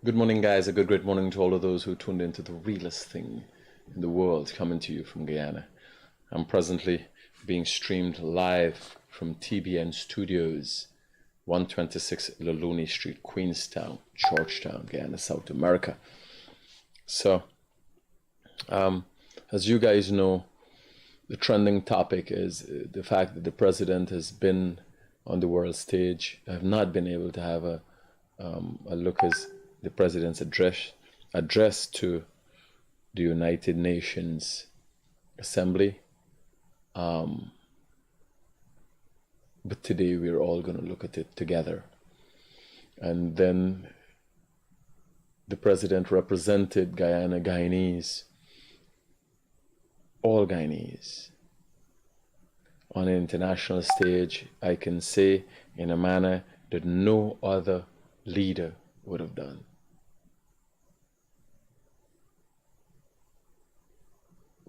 Good morning, guys. A great morning to all of those who tuned into the realest thing in the world, coming to you from Guyana. I'm presently being streamed live from TBN Studios, 126 Lalouni Street, Queenstown, Georgetown, Guyana, South America. So, as you guys know, the trending topic is the fact that the president has been on the world stage. I have not been able to have a look as the president's address to the United Nations Assembly. But today we're all going to look at it together. And then the president represented Guyana, Guyanese, all Guyanese, on an international stage, I can say in a manner that no other leader would have done.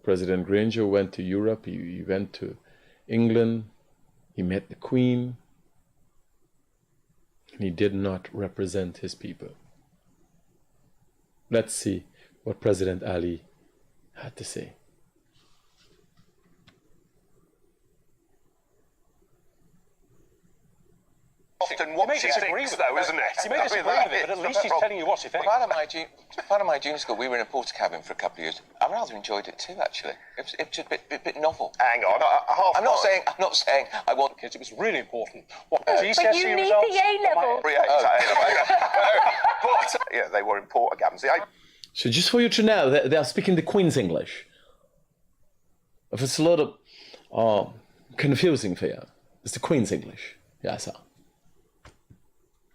President Granger went to Europe, he went to England, he met the Queen, and he did not represent his people. Let's see what President Ali had to say. Often what she thinks, though, isn't it? He may disagree with it, but at least he's telling you what he thinks. Part of my junior school, we were in a porter cabin for a couple of years. I rather enjoyed it too, actually. It was just a bit novel. Hang on, I'm not saying I want kids. It was really important. What but GCSE you need results? the A level. But yeah, they were in porter cabins. So just for you to know, they are speaking the Queen's English. If it's a lot of confusing for you, it's the Queen's English. Yeah, sir.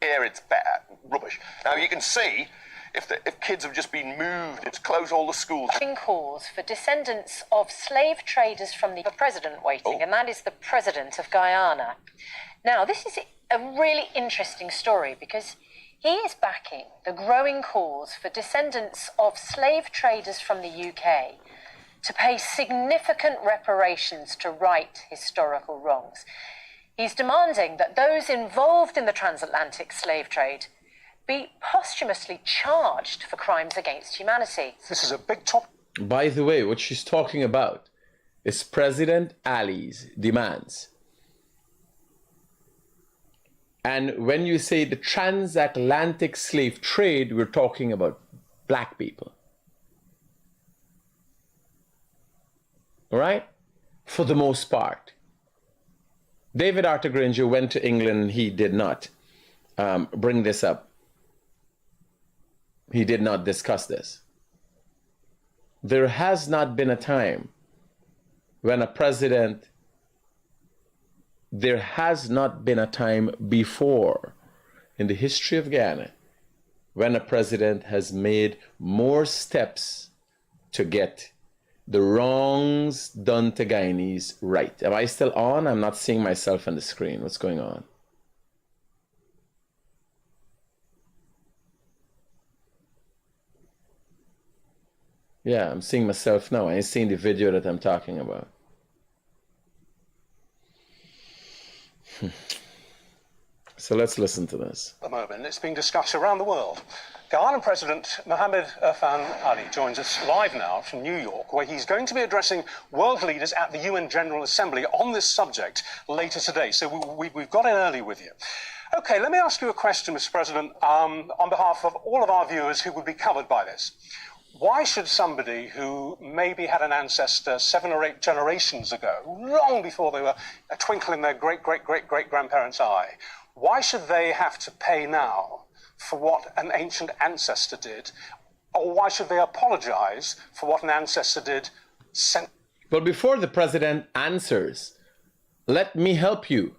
Here it's better. Rubbish. Now you can see if kids have just been moved, it's closed all the schools. Calls for descendants of slave traders from the president waiting, and that is the president of Guyana. Now, this is a really interesting story because he is backing the growing calls for descendants of slave traders from the UK to pay significant reparations to right historical wrongs. He's demanding that those involved in the transatlantic slave trade be posthumously charged for crimes against humanity. This is a big topic. By the way, what she's talking about is President Ali's demands. And when you say the transatlantic slave trade, we're talking about black people. All right? For the most part. David Arthur Granger went to England. He did not bring this up. He did not discuss this. There has not been a time when a president, there has not been a time before in the history of Guyana when a president has made more steps to get the wrongs done to Guyanese right. Am I still on? I'm not seeing myself on the screen. What's going on? Yeah, I'm seeing myself now. I ain't seeing the video that I'm talking about. So let's listen to this. At the moment, it's being discussed around the world. Guyana President Mohamed Irfan Ali joins us live now from New York, where he's going to be addressing world leaders at the UN General Assembly on this subject later today. So we've got in early with you. Okay, let me ask you a question, Mr. President, on behalf of all of our viewers who would be covered by this. Why should somebody who maybe had an ancestor 7 or 8 generations ago, long before they were a twinkle in their great-great-great-great-grandparents' eye, why should they have to pay now for what an ancient ancestor did? Or why should they apologize for what an ancestor did? But before the president answers, let me help you,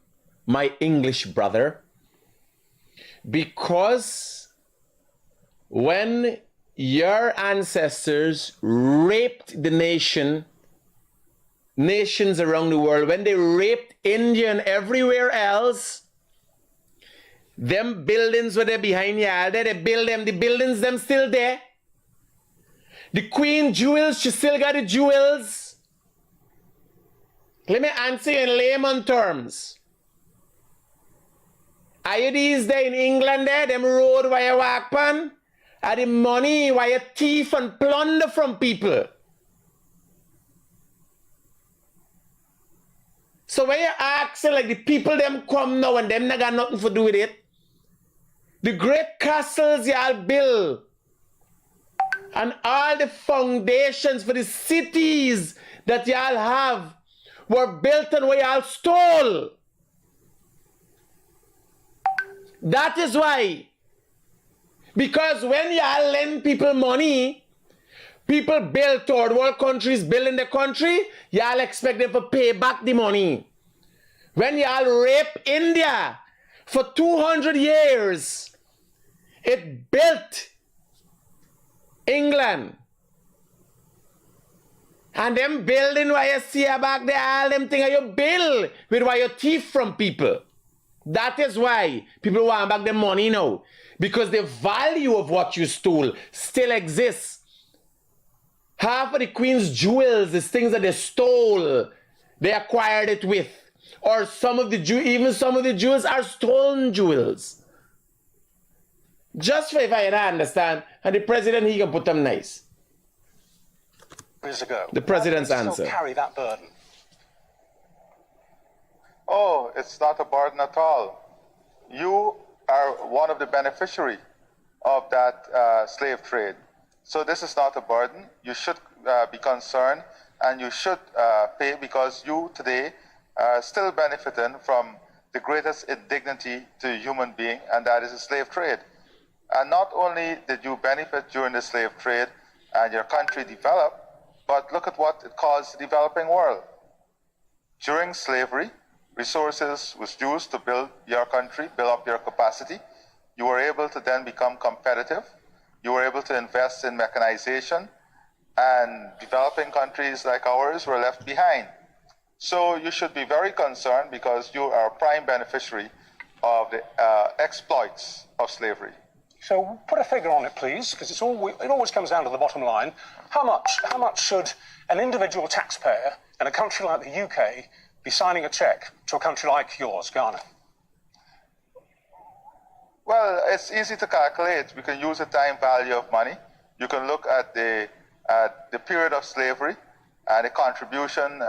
my English brother. Because when your ancestors raped the nations around the world, when they raped India and everywhere else, them buildings were there behind y'all, they build them, the buildings them still there. The Queen jewels, she still got the jewels. Let me answer you in layman terms. Are you these days in England there, them road where you walk on? are the money why you thief and plunder from people. So when you ask, like, the people them come now and them not got nothing to do with it, the great castles y'all build and all the foundations for the cities that y'all have were built on where y'all stole. That is why. Because when y'all lend people money, people build third world countries, build in the country, y'all expect them to pay back the money. When y'all rape India for 200 years, it built England. And them building why you see back there, all them things you build with why you thief from people. That is why people want back their money now. Because the value of what you stole still exists. Half of the Queen's jewels is things that they stole. They acquired it with. Or even some of the jewels are stolen jewels. Just for if I understand, and the president, he can put them nice. Years ago. The president's Still answer. Carry that burden. Oh, it's not a burden at all. You are one of the beneficiaries of that slave trade. So this is not a burden. You should be concerned and you should pay because you today are still benefiting from the greatest indignity to a human being, and that is the slave trade. And not only did you benefit during the slave trade and your country developed, but look at what it caused the developing world. During slavery, resources was used to build your country, build up your capacity. You were able to then become competitive. You were able to invest in mechanization, and developing countries like ours were left behind. So you should be very concerned because you are a prime beneficiary of the exploits of slavery. So put a figure on it, please, because it always comes down to the bottom line. How much should an individual taxpayer in a country like the UK be signing a cheque to a country like yours, Ghana? Well, it's easy to calculate. We can use the time value of money. You can look at the period of slavery and the contribution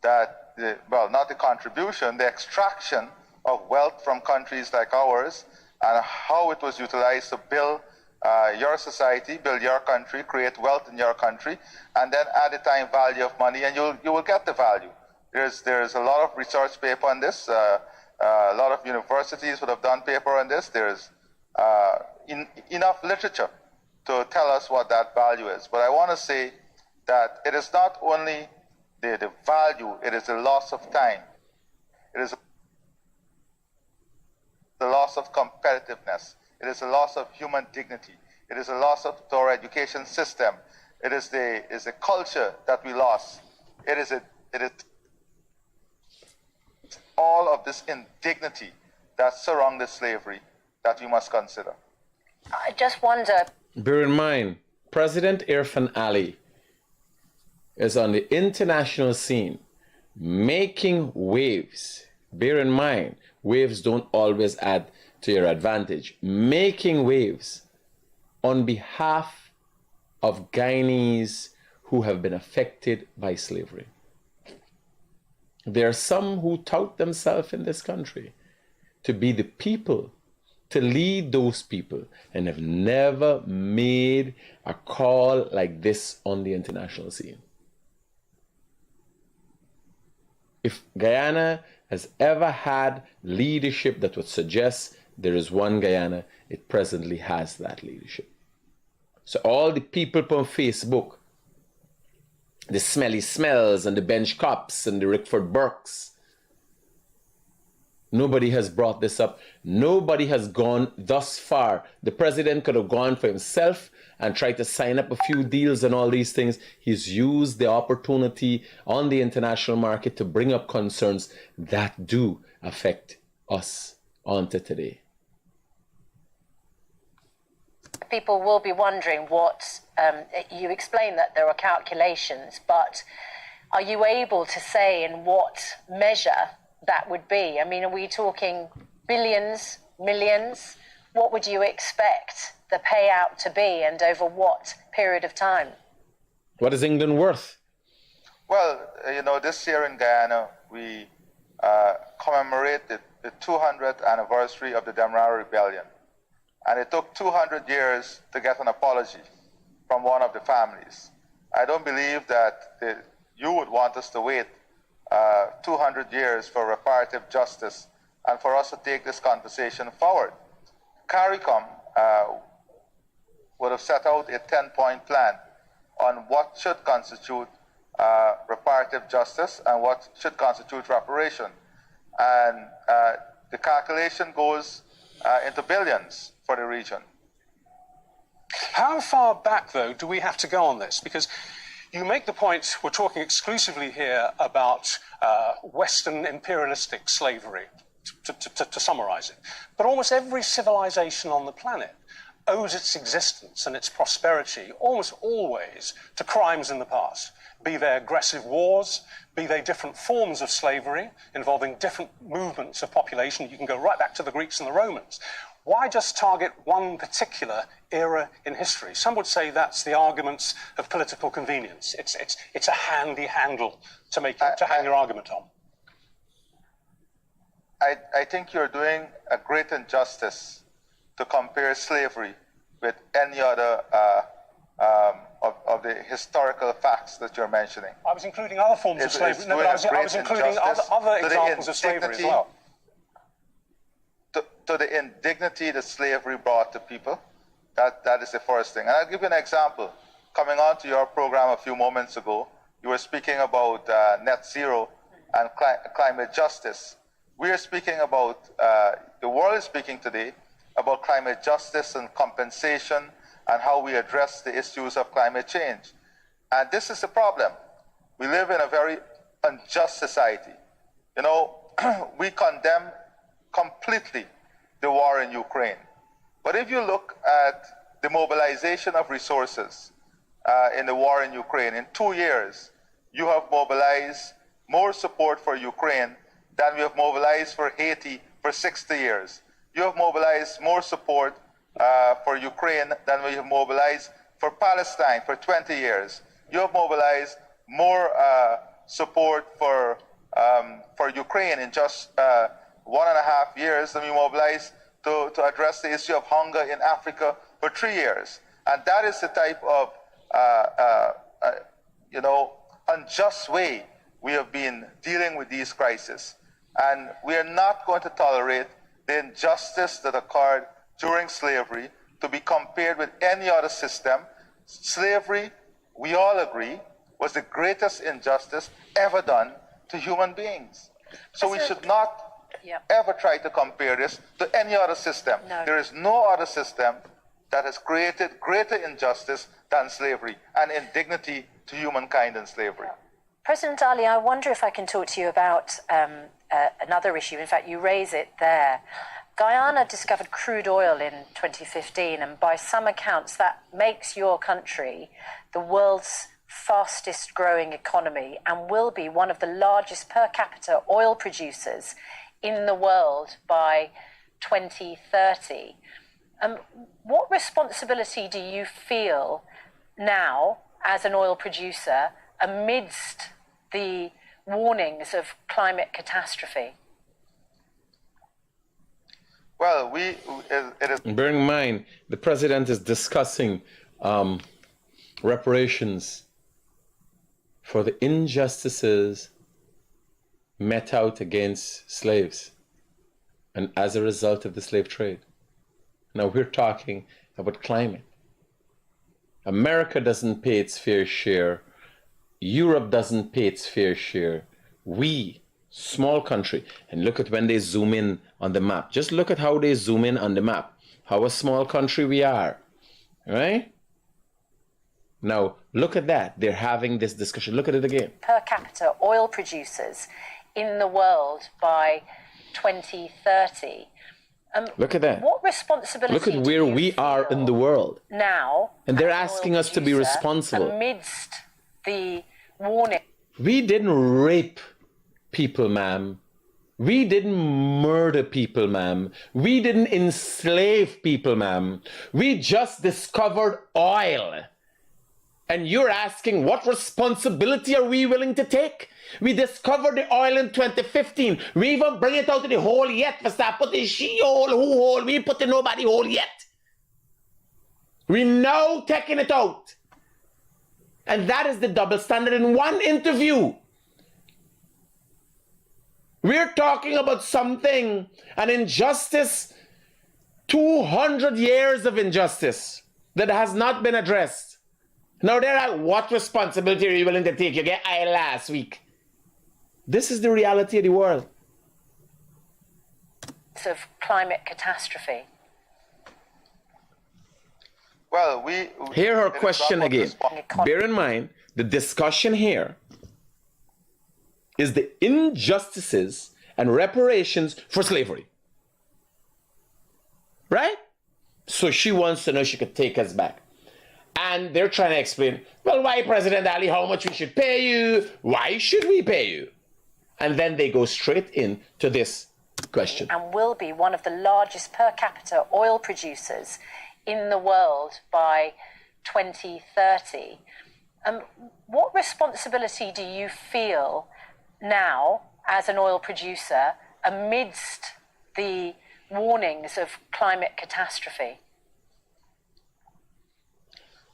not the contribution, the extraction of wealth from countries like ours, and how it was utilized to build your society, build your country, create wealth in your country, and then add the time value of money, and you will get the value. There's a lot of research paper on this. A lot of universities would have done paper on this. There's enough literature to tell us what that value is. But I want to say that it is not only the value, it is the loss of time. It is the loss of competitiveness. It is a loss of human dignity. It is a loss of our education system. It is the culture that we lost. It is all of this indignity that surrounded slavery that we must consider. I just wonder. Bear in mind, President Irfan Ali is on the international scene making waves. Bear in mind, waves don't always add to your advantage. Making waves on behalf of Guyanese who have been affected by slavery. There are some who tout themselves in this country to be the people, to lead those people, and have never made a call like this on the international scene. If Guyana has ever had leadership that would suggest there is one Guyana, it presently has that leadership. So all the people on Facebook, the smelly smells and the bench cops and the Rickford Burkes, nobody has brought this up. Nobody has gone thus far. The president could have gone for himself and tried to sign up a few deals and all these things. He's used the opportunity on the international market to bring up concerns that do affect us onto today. People will be wondering what, you explained that there are calculations, but are you able to say in what measure that would be? I mean, are we talking billions, millions? What would you expect the payout to be and over what period of time? What is England worth? Well, this year in Guyana, we commemorate the 200th anniversary of the Demerara Rebellion. And it took 200 years to get an apology from one of the families. I don't believe that you would want us to wait 200 years for reparative justice and for us to take this conversation forward. CARICOM would have set out a 10-point plan on what should constitute reparative justice and what should constitute reparation. And the calculation goes into billions for the region. How far back, though, do we have to go on this? Because you make the point, we're talking exclusively here about Western imperialistic slavery, to summarize it. But almost every civilization on the planet owes its existence and its prosperity almost always to crimes in the past, be they aggressive wars, be they different forms of slavery involving different movements of population. You can go right back to the Greeks and the Romans. Why just target one particular era in history? Some would say that's the arguments of political convenience. It's a handy handle to hang your argument on. I think you're doing a great injustice to compare slavery with any other of the historical facts that you're mentioning. I was including other forms of slavery. No, but I was including other examples of slavery as well. To the indignity that slavery brought to people, that is the first thing. And I'll give you an example. Coming on to your program a few moments ago, you were speaking about net zero and climate justice. We are speaking about, the world is speaking today about climate justice and compensation and how we address the issues of climate change. And this is the problem. We live in a very unjust society. We condemn completely the war in Ukraine. But if you look at the mobilization of resources in the war in Ukraine, in 2 years, you have mobilized more support for Ukraine than we have mobilized for Haiti for 60 years. You have mobilized more support for Ukraine than we have mobilized for Palestine for 20 years. You have mobilized more support for Ukraine in just 1.5 years than we mobilized to address the issue of hunger in Africa for 3 years. And that is the type of unjust way we have been dealing with these crises. And we are not going to tolerate the injustice that occurred during slavery to be compared with any other system. Slavery, we all agree, was the greatest injustice ever done to human beings. So we should not ever try to compare this to any other system. No. There is no other system that has created greater injustice than slavery and indignity to humankind in slavery. President Ali, I wonder if I can talk to you about another issue. In fact, you raise it there. Guyana discovered crude oil in 2015, and by some accounts, that makes your country the world's fastest growing economy and will be one of the largest per capita oil producers in the world by 2030. What responsibility do you feel now as an oil producer amidst the warnings of climate catastrophe? Well, Bearing in mind, the president is discussing reparations for the injustices met out against slaves and as a result of the slave trade. Now we're talking about climate. America doesn't pay its fair share. Europe doesn't pay its fair share. We, small country, and look at when they zoom in on the map. Just look at how they zoom in on the map. How a small country we are, right? Now, look at that. They're having this discussion. Look at it again. Per capita oil producers in the world by 2030. Look at that. What responsibility Look at where we are in the world. Now, and they're asking us to be responsible. Amidst the warning. We didn't rape people, ma'am. We didn't murder people, ma'am. We didn't enslave people, ma'am. We just discovered oil. And you're asking, what responsibility are we willing to take? We discovered the oil in 2015. We even bring it out of the hole yet. We start putting she hole, who hole. We ain't putting nobody hole yet. We now taking it out. And that is the double standard in one interview. We're talking about something, an injustice, 200 years of injustice that has not been addressed. Now they're like, what responsibility are you willing to take? You get I last week. This is the reality of the world. Of climate catastrophe. Well, Hear her question again. Bear in mind, the discussion here is the injustices and reparations for slavery. Right? So she wants to know she could take us back. And they're trying to explain, well, why, President Ali, how much we should pay you? Why should we pay you? And then they go straight into this question. And will be one of the largest per capita oil producers in the world by 2030. What responsibility do you feel now as an oil producer amidst the warnings of climate catastrophe?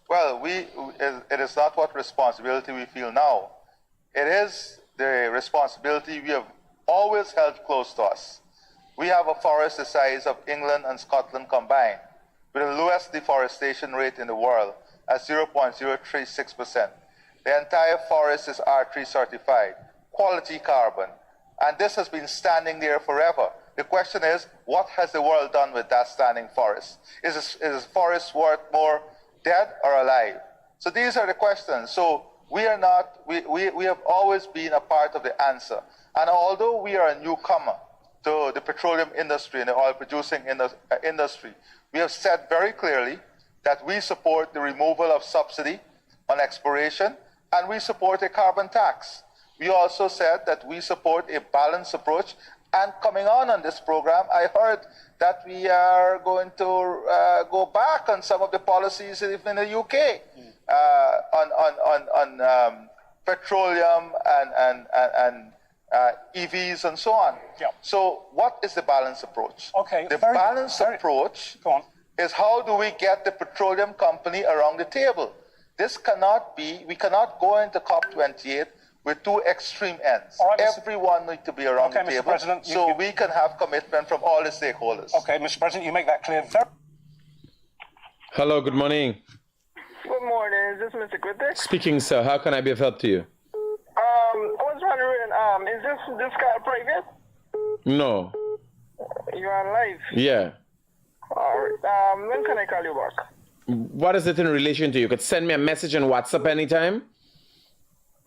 Well, it is not what responsibility we feel now. It is the responsibility we have always held close to us. We have a forest the size of England and Scotland combined, with the lowest deforestation rate in the world at 0.036%. The entire forest is R3 certified, quality carbon, and this has been standing there forever. The question is, what has the world done with that standing forest? Is forest worth more dead or alive? So these are the questions. So we are not, we have always been a part of the answer. And although we are a newcomer to the petroleum industry and the oil producing industry, we have said very clearly that we support the removal of subsidy on exploration and we support a carbon tax. We also said that we support a balanced approach. And coming on this program, I heard that we are going to go back on some of the policies in the UK on petroleum and EVs and so on. Yeah. So what is the balanced approach? Okay. The balanced approach is how do we get the petroleum company around the table? This cannot be, we cannot go into COP28 with two extreme ends. All right, everyone needs to be around the table so we can have commitment from all the stakeholders. Okay, Mr. President, you make that clear. Hello, good morning. Good morning. Is this Mr. Critic? Speaking, sir. How can I be of help to you? I was wondering, is this guy private? No. You're on live? Yeah. All right. When can I call you back? What is it in relation to? You could send me a message on WhatsApp anytime.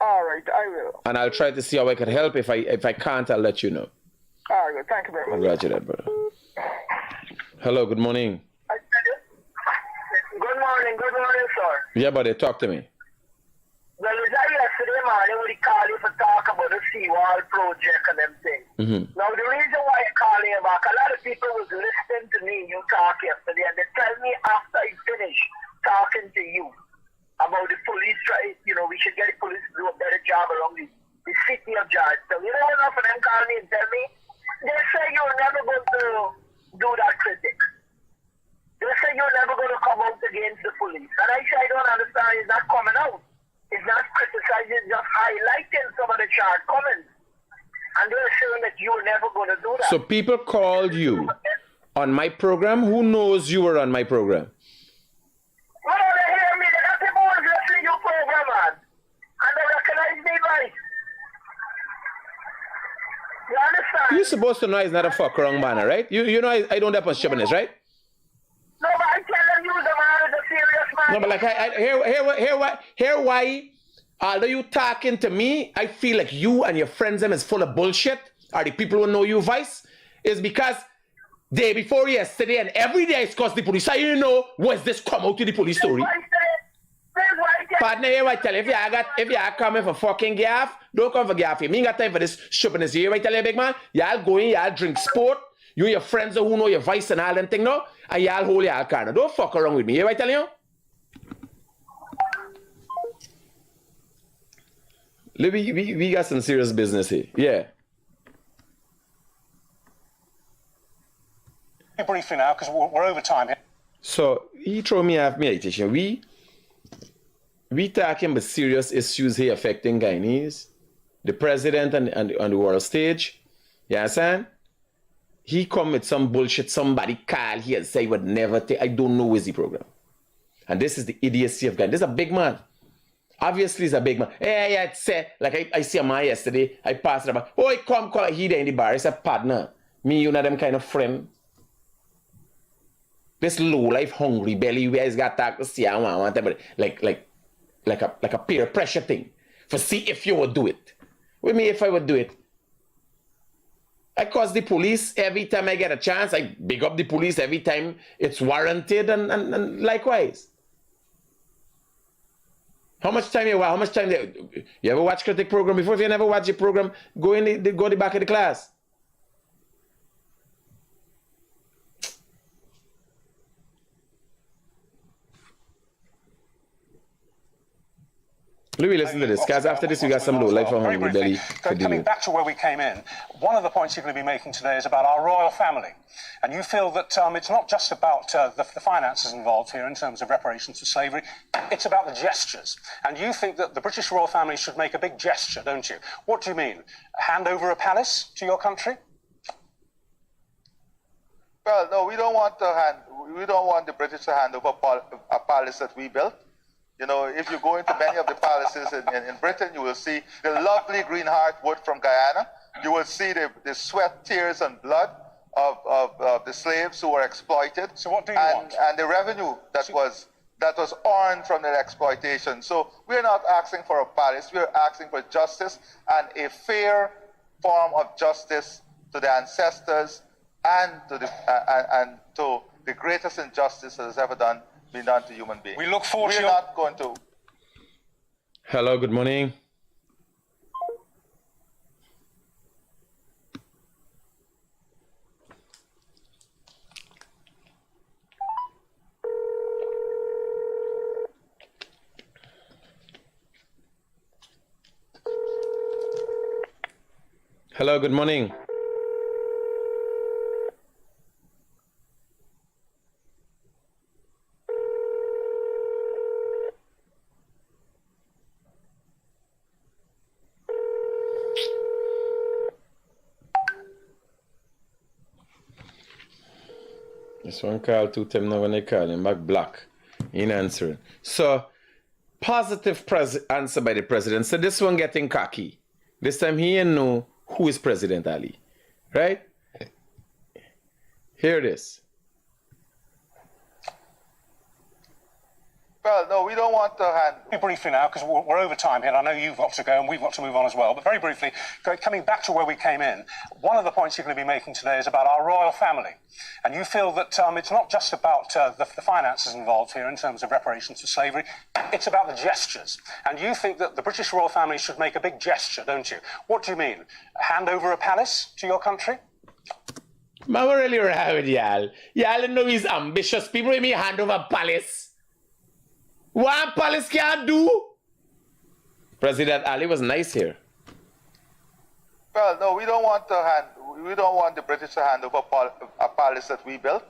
All right, I will. And I'll try to see how I can help. If I can't, I'll let you know. All right, thank you very much. Roger that, brother. Hello, good morning. Good morning, sir. Yeah, buddy, talk to me. Well, it was yesterday morning when we called you for talk about the seawall project and them things. Now, the reason why I call you back, a lot of people was listening to me, you talk yesterday, and they tell me after I finish talking to you about the police, we should get the police to do a better job around the city of Georgetown. You know enough of them call me and tell me, they say you're never going to do that, Critic. They say you're never going to come out against the police. And I say I don't understand, it's not coming out. It's not criticizing, it's just highlighting some of the shortcomings. And they're saying that you're never going to do that. So people called you on my program? Who knows you were on my program? Well, they hear me. They got people who listening to your program, man. And they recognize me, right? You understand? You're supposed to know it's not a fuck wrong banner, right? You know I don't have much stubbornness, right? No, but I tell them you the man is a serious man. No, but like hear why, although you talking to me, I feel like you and your friends them is full of bullshit. Are the people who know you, Vice? Is because day before yesterday and every day I discuss the police. I you know was this come out to the police story. partner here, I tell you, if you are coming for fucking gaff, don't come for gaff. You ain't got time for this stupidness here, I tell you, big man. Y'all go in, y'all drink sport. You and your friends who know your voice and all them thing now, and y'all hold y'all corner. Don't fuck around with me, here, I tell you. We got some serious business here. Yeah. Briefly now, because we're over time here. So he throw me off meditation. We talking about serious issues here affecting Guyanese, the president and the world stage. You understand? He come with some bullshit. Somebody call here and say he would never take. I don't know where's the program. And this is the idiocy of Guyanese. This is a big man. Obviously, he's a big man. Hey, I'd say, like I see a man yesterday. I passed it about. Oh, he come he there in the bar. He said, partner, me, you know them kind of friend. This Lowlives Hungrybellies where he's got to see I want like a peer pressure thing. For see if you would do it. With me, if I would do it. I cause the police every time I get a chance. I big up the police every time it's warranted and likewise. How much time you ever watch Critic program before? If you never watch the program, go the back of the class. Louis, listen to this, because after this we got some Lowlives Hungrybellies to deal Coming with. back to where we came in, one of the points you're going to be making today is about our royal family. And you feel that it's not just about the finances involved here in terms of reparations for slavery, it's about the gestures. And you think that the British royal family should make a big gesture, don't you? What do you mean? Hand over a palace to your country? Well, no, we don't want the British to hand over a palace that we built. You know, if you go into many of the palaces in Britain, you will see the lovely green heartwood from Guyana. You will see the sweat, tears, and blood of the slaves who were exploited. So what do you want? And the revenue that was earned from their exploitation. So we're not asking for a palace. We're asking for justice and a fair form of justice to the ancestors and to the greatest injustice that has ever been done to human beings. We look forward to We're not going to. Hello, good morning. Hello, good morning. This one call 2 times now when they call him back black. He ain't answering. So, positive answer by the president. So this one getting cocky. This time he ain't know who is President Ali. Right? Here it is. Well, no, we don't want to hand. Very briefly now, because we're over time here, and I know you've got to go and we've got to move on as well, but very briefly, coming back to where we came in, one of the points you're going to be making today is about our royal family. And you feel that it's not just about the finances involved here in terms of reparations for slavery, it's about the gestures. And you think that the British royal family should make a big gesture, don't you? What do you mean? Hand over a palace to your country? Man, we're really right with y'all. Y'all know he's ambitious. People with me hand over a palace. What palace can't do? President Ali was nice here. Well, no, we don't want the British to hand over a palace that we built.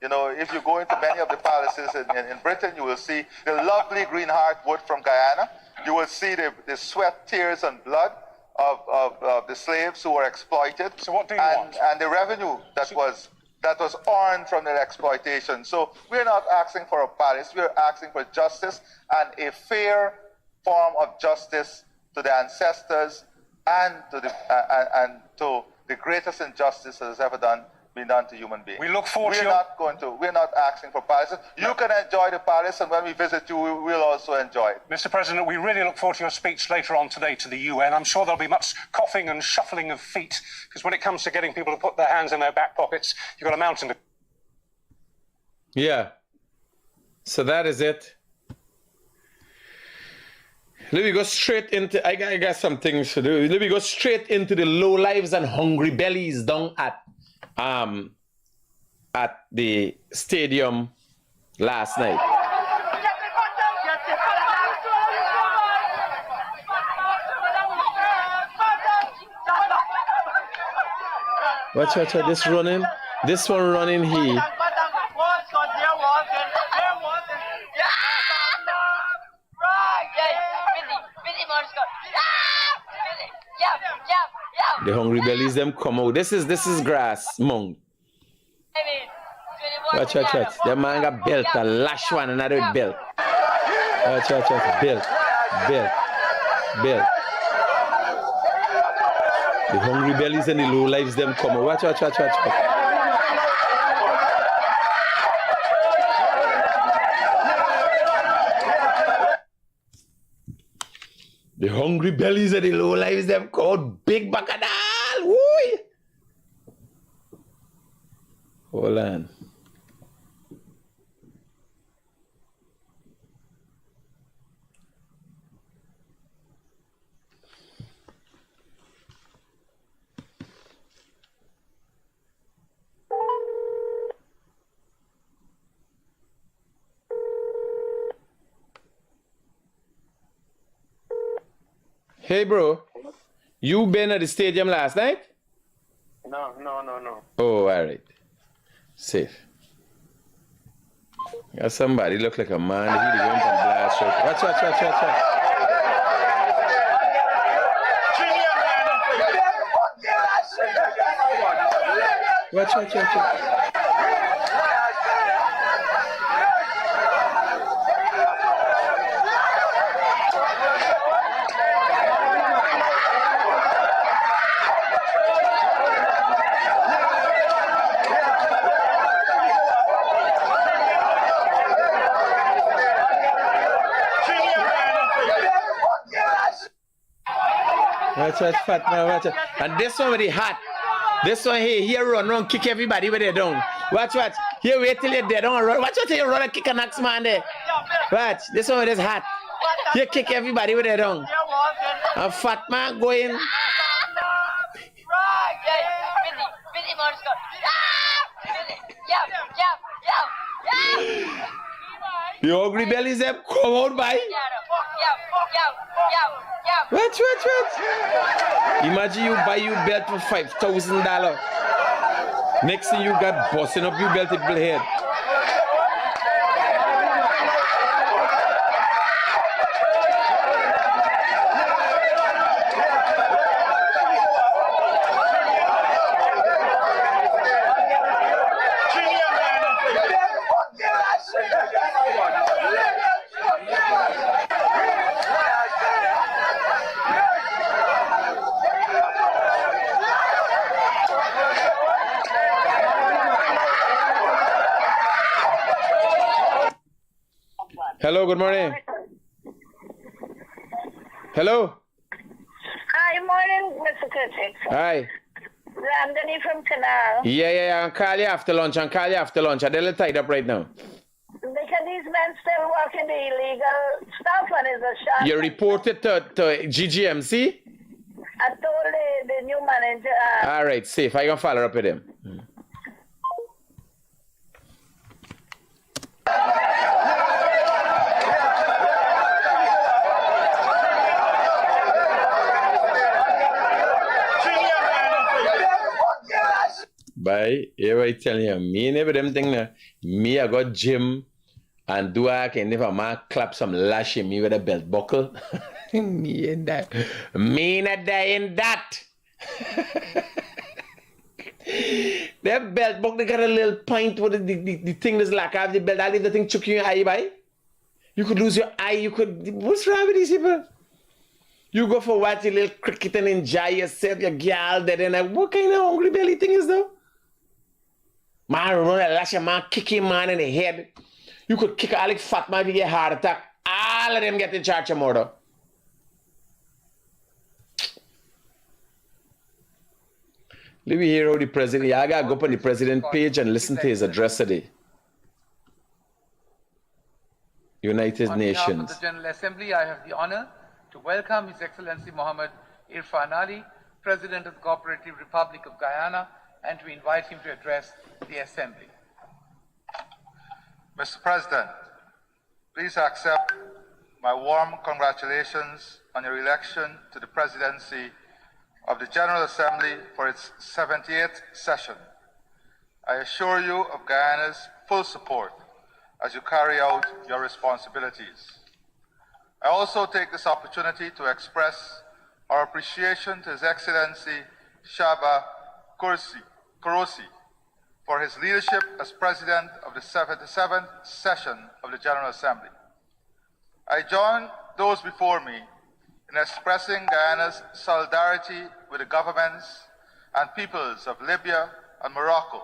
You know, if you go into many of the palaces in Britain, you will see the lovely green heartwood from Guyana. You will see the sweat, tears, and blood of the slaves who were exploited. So what do you want? And the revenue that was earned from their exploitation. So we're not asking for a palace. We're asking for justice and a fair form of justice to the ancestors and to the greatest injustice that has ever been done to human beings. We look forward We're not asking for palaces. You can enjoy the palace, and when we visit you, we'll also enjoy it. Mr. President, we really look forward to your speech later on today to the UN. I'm sure there'll be much coughing and shuffling of feet, because when it comes to getting people to put their hands in their back pockets, you've got a mountain to... Yeah. So that is it. Let me go straight into. I got some things to do. Let me go straight into the Lowlives and Hungrybellies down at the stadium last night. Watch. This one running here. The Hungrybellies them come out. This is grass mound. Watch. The man got belt, a lash one, another belt. Watch. Belt. The Hungrybellies and the Lowlives them come out. Watch. The Hungrybellies and the Lowlives them called big bacadal. Woo! Hold on. Hey, bro, you been at the stadium last night? No. Oh, all right. Safe. Got somebody look like a man. He going from blast shot. Watch. Watch. Watch, fat man, watch. And this one with the hat. This one here run around, kick everybody with their down. Watch. Here wait till you're dead, don't run. Watch till you run and kick a next man there. Watch, this one with his hat. Here kick everybody with their down. A fat man going. The Hungrybellies have come out by. Watch. Imagine you buy your belt for $5,000. Next thing you got busting up your belt in your head. Hello, good morning. Hello. Hi, morning, Mr. Critic. Hi. Randomly from Canal. Yeah. I'll call you after lunch. I'm a little tied up right now. Because these men still working the illegal stuff and it's a shot. You reported to GGMC? I told the new manager. All right, safe. I can follow up with him. Bye. Here I tell you, me never them thing now. Me I got gym and do I can never man clap some lash in me with a belt buckle. Me and that. Me not die in that. That belt buckle they got a little point with the thing that's like I have the belt. I leave the thing choke you in your eye by. You could lose your eye, what's wrong with these people? You go for watch a little cricket and enjoy yourself, your girl dead and what kind of hungry belly thing is though? Man run a lash, man kick him man in the head. You could kick a like fat man if you get heart attack. All of them get in charge of murder. Let me hear how the president, I gotta go up on the president page and listen to his address today. United Nations. On behalf of the General Assembly, I have the honor to welcome His Excellency Mohammed Irfan Ali, President of the Cooperative Republic of Guyana, and to invite him to address the Assembly. Mr. President, please accept my warm congratulations on your election to the presidency of the General Assembly for its 78th session. I assure you of Guyana's full support as you carry out your responsibilities. I also take this opportunity to express our appreciation to His Excellency Shaba Kurosi for his leadership as President of the 77th session of the General Assembly. I join those before me in expressing Guyana's solidarity with the governments and peoples of Libya and Morocco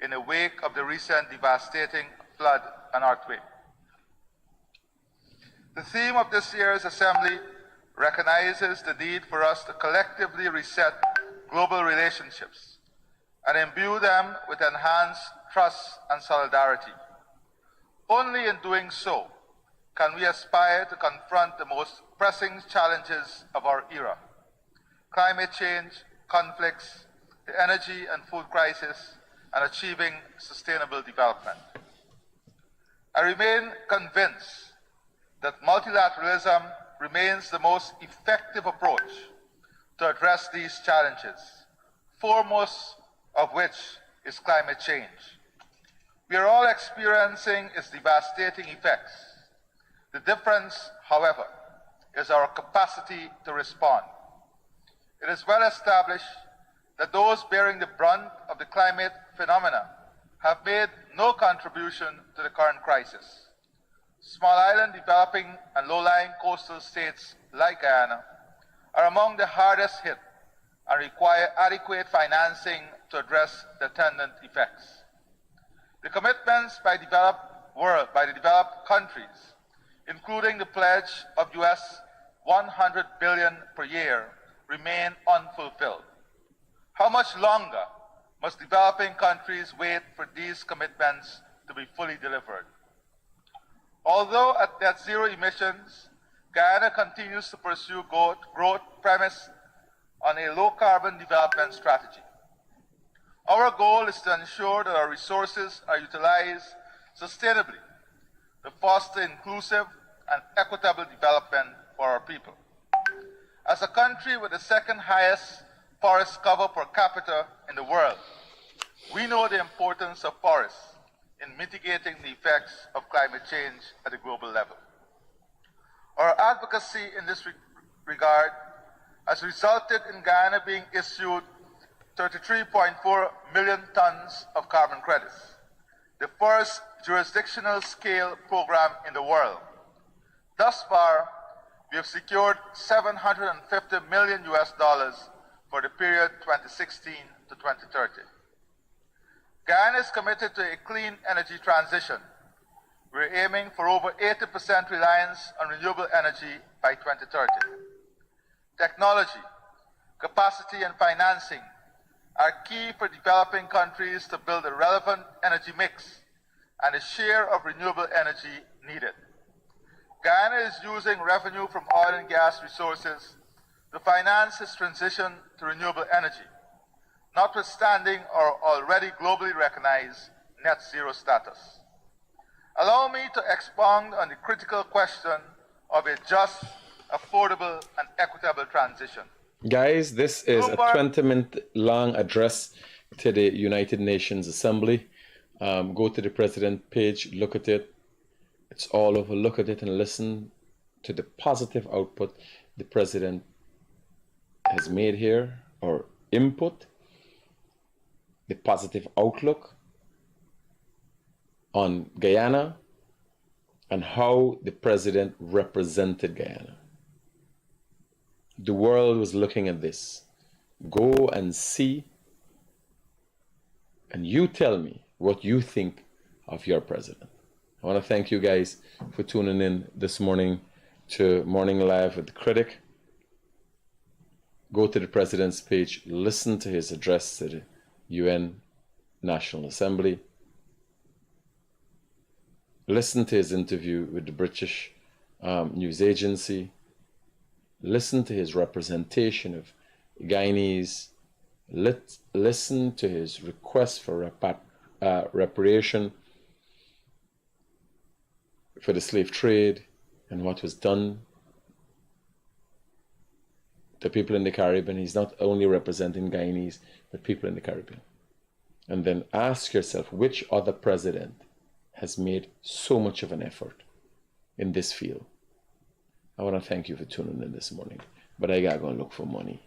in the wake of the recent devastating flood and earthquake. The theme of this year's Assembly recognizes the need for us to collectively reset global relationships and imbue them with enhanced trust and solidarity. Only in doing so can we aspire to confront the most pressing challenges of our era: climate change, conflicts, the energy and food crisis, and achieving sustainable development. I remain convinced that multilateralism remains the most effective approach to address these challenges, foremost of which is climate change. We are all experiencing its devastating effects. The difference, however, is our capacity to respond. It is well established that those bearing the brunt of the climate phenomena have made no contribution to the current crisis. Small island developing and low-lying coastal states like Guyana are among the hardest hit and require adequate financing to address the attendant effects. The commitments by the developed countries, including the pledge of US $100 billion per year, remain unfulfilled. How much longer must developing countries wait for these commitments to be fully delivered? Although at net zero emissions, Guyana continues to pursue growth premised on a low-carbon development strategy. Our goal is to ensure that our resources are utilized sustainably to foster inclusive and equitable development for our people. As a country with the second highest forest cover per capita in the world, we know the importance of forests in mitigating the effects of climate change at a global level. Our advocacy in this regard has resulted in Guyana being issued 33.4 million tons of carbon credits, the first jurisdictional scale program in the world. Thus far, we have secured $750 million for the period 2016 to 2030. Guyana is committed to a clean energy transition. We're aiming for over 80% reliance on renewable energy by 2030. Technology, capacity, and financing are key for developing countries to build a relevant energy mix and a share of renewable energy needed. Guyana is using revenue from oil and gas resources to finance its transition to renewable energy, notwithstanding our already globally recognized net zero status. Allow me to expound on the critical question of a just, affordable, and equitable transition. Guys, this is a 20-minute long address to the United Nations Assembly. Go to the President page, look at it. It's all over. Look at it and listen to the positive output the President has made here, or input, the positive outlook on Guyana and how the President represented Guyana. The world was looking at this. Go and see, and you tell me what you think of your president. I want to thank you guys for tuning in this morning to Morning Live with the Critic. Go to the President's page, listen to his address to the UN National Assembly. Listen to his interview with the British news agency. listen to his representation of Guyanese, listen to his request for reparation for the slave trade and what was done to people in the Caribbean. He's not only representing Guyanese, but people in the Caribbean. And then ask yourself, which other president has made so much of an effort in this field? I want to thank you for tuning in this morning, but I gotta go and look for money.